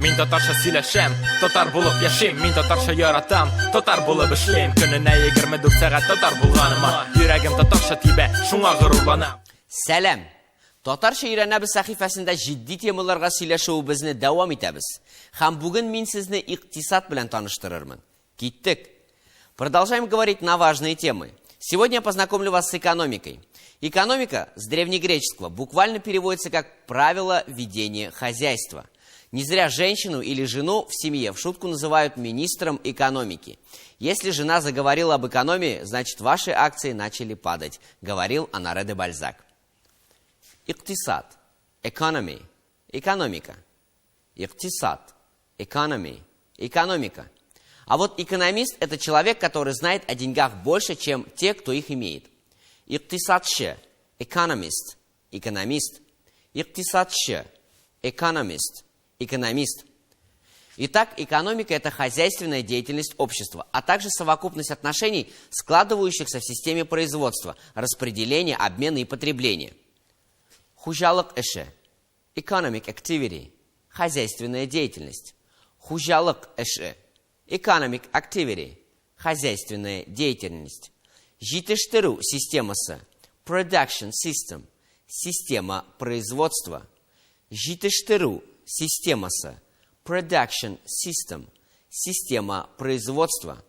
Мин татарча сөйләшәм, татар булып яшим. Мин татарча яратам, татар булып эшлим. Көненә 24 сәгать татар булганыма, йөрәгем татарча тибә, шуңа горурланам. Сәлам! Татарча өйрәнәбез сәхифәсендә җитди темаларга сөйләшүебезне дәвам итәбез. Һәм бүген мин сезне икътисад белән таныштырырмын. Киттек! Продолжаем говорить на важные темы. Сегодня я познакомлю вас с экономикой. Экономика с древнегреческого буквально переводится как «правило ведения хозяйства». Не зря женщину или жену в семье в шутку называют министром экономики. Если жена заговорила об экономии, значит ваши акции начали падать, говорил Оноре де Бальзак. Икътисад, economy, экономика. Икътисад, economy, экономика. А вот экономист – это человек, который знает о деньгах больше, чем те, кто их имеет. Икътисадшы, economist, экономист. Икътисадшы, economist, экономист. Итак, экономика – это хозяйственная деятельность общества, а также совокупность отношений, складывающихся в системе производства, распределения, обмена и потребления. Хужалык эше, economic activity, хозяйственная деятельность. Хужалык эше, economic activity, хозяйственная деятельность. Житештыру системасы, production system, система производства. Житештыру системасы, production system, система производства.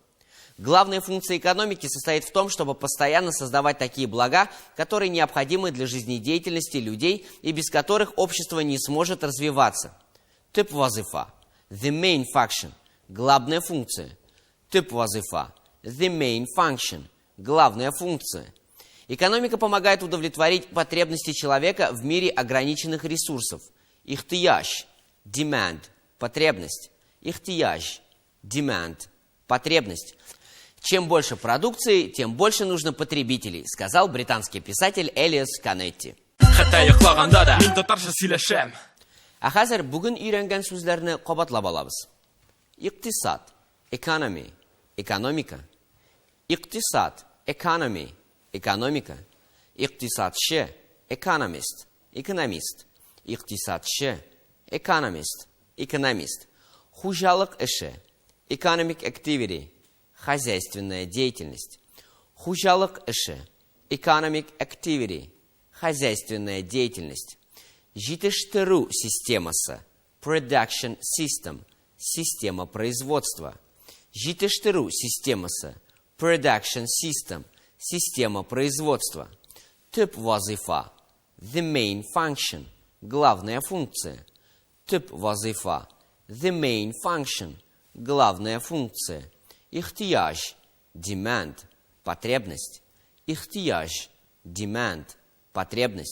Главная функция экономики состоит в том, чтобы постоянно создавать такие блага, которые необходимы для жизнедеятельности людей и без которых общество не сможет развиваться. Тип вазифа, the main function, главная функция. Тип вазифа, the main function, главная функция. Экономика помогает удовлетворить потребности человека в мире ограниченных ресурсов. Ихтияж, demand, потребность. Ихтияж, demand, потребность. Чем больше продукции, тем больше нужно потребителей, сказал британский писатель Элиас Канетти. А хәзер бүген өйрәнгән сүзләрне кабатлап алабыз. Икътисад, economy, экономика. Икътисад, economy, экономика. Икътисадшы, economist, экономист. Икътисадшы, economist, экономист. Хуҗалык эше, economic activity, хозяйственная деятельность. Хуҗалык эше, economic activity, хозяйственная деятельность. Житештыру системасы, production system, система производства. Житештыру системасы, production system, система производства. Тип вазифа, the main function, главная функция. Тип вазифа, the main function, главная функция. Ихтияж, demand, потребность. Ихтияж, demand, потребность.